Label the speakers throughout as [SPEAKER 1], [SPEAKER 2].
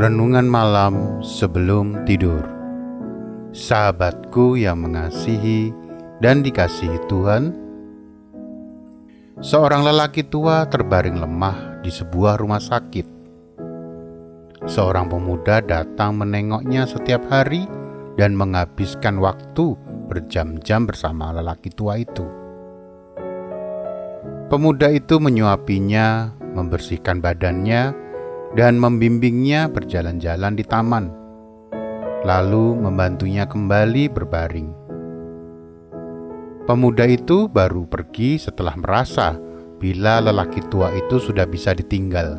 [SPEAKER 1] Renungan malam sebelum tidur. Sahabatku yang mengasihi dan dikasihi Tuhan, seorang lelaki tua terbaring lemah di sebuah rumah sakit. Seorang pemuda datang menengoknya setiap hari dan menghabiskan waktu berjam-jam bersama lelaki tua itu. Pemuda itu menyuapinya, membersihkan badannya, dan membimbingnya berjalan-jalan di taman, lalu membantunya kembali berbaring. Pemuda itu baru pergi setelah merasa bila lelaki tua itu sudah bisa ditinggal.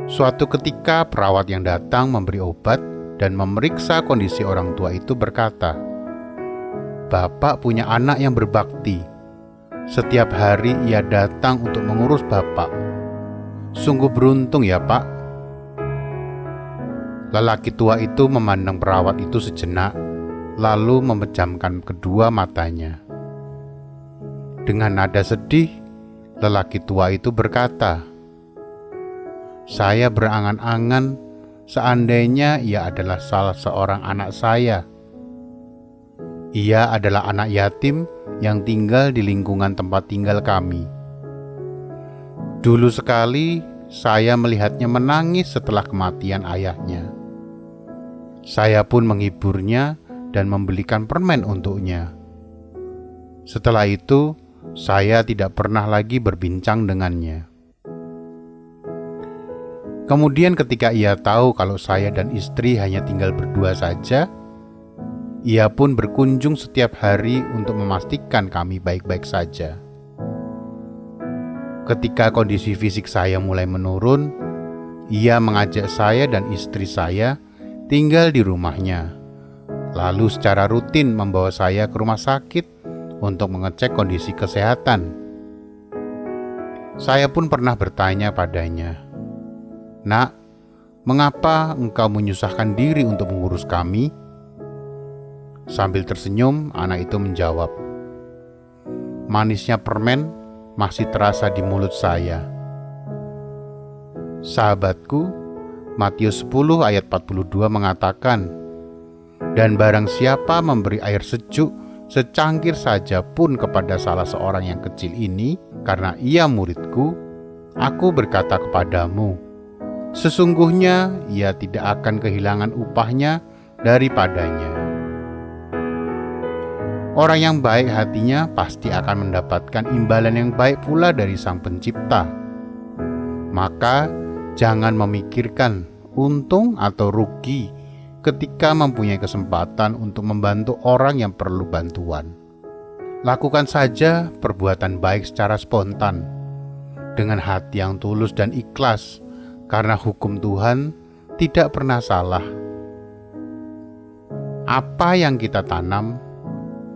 [SPEAKER 1] Suatu ketika perawat yang datang memberi obat dan memeriksa kondisi orang tua itu berkata, "Bapak punya anak yang berbakti. Setiap hari ia datang untuk mengurus Bapak. Sungguh beruntung ya, Pak." Lelaki tua itu memandang perawat itu sejenak, lalu memejamkan kedua matanya. Dengan nada sedih, lelaki tua itu berkata, "Saya berangan-angan seandainya ia adalah salah seorang anak saya. Ia adalah anak yatim yang tinggal di lingkungan tempat tinggal kami. Dulu sekali saya melihatnya menangis setelah kematian ayahnya. Saya pun menghiburnya dan membelikan permen untuknya. Setelah itu, saya tidak pernah lagi berbincang dengannya. Kemudian ketika ia tahu kalau saya dan istri hanya tinggal berdua saja, ia pun berkunjung setiap hari untuk memastikan kami baik-baik saja. Ketika kondisi fisik saya mulai menurun, ia mengajak saya dan istri saya tinggal di rumahnya, lalu secara rutin membawa saya ke rumah sakit untuk mengecek kondisi kesehatan. Saya pun pernah bertanya padanya, "Nak, mengapa engkau menyusahkan diri untuk mengurus kami?" Sambil tersenyum, anak itu menjawab, "Manisnya permen masih terasa di mulut saya." Sahabatku, Matius 10 ayat 42 mengatakan, "Dan barang siapa memberi air sejuk secangkir saja pun kepada salah seorang yang kecil ini, karena ia muridku, aku berkata kepadamu, sesungguhnya ia tidak akan kehilangan upahnya daripadanya." Orang yang baik hatinya pasti akan mendapatkan imbalan yang baik pula dari Sang Pencipta. Maka jangan memikirkan untung atau rugi ketika mempunyai kesempatan untuk membantu orang yang perlu bantuan. Lakukan saja perbuatan baik secara spontan, dengan hati yang tulus dan ikhlas, karena hukum Tuhan tidak pernah salah. Apa yang kita tanam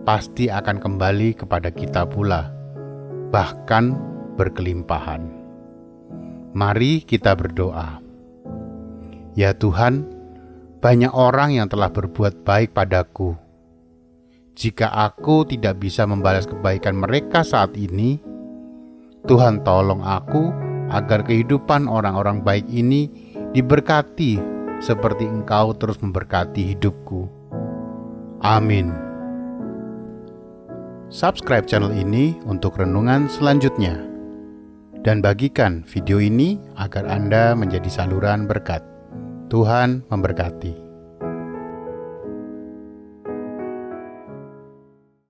[SPEAKER 1] pasti akan kembali kepada kita pula, bahkan berkelimpahan. Mari kita berdoa. Ya Tuhan, banyak orang yang telah berbuat baik padaku. Jika aku tidak bisa membalas kebaikan mereka saat ini, Tuhan tolong aku agar kehidupan orang-orang baik ini diberkati seperti Engkau terus memberkati hidupku. Amin. Subscribe channel ini untuk renungan selanjutnya, dan bagikan video ini agar Anda menjadi saluran berkat. Tuhan memberkati.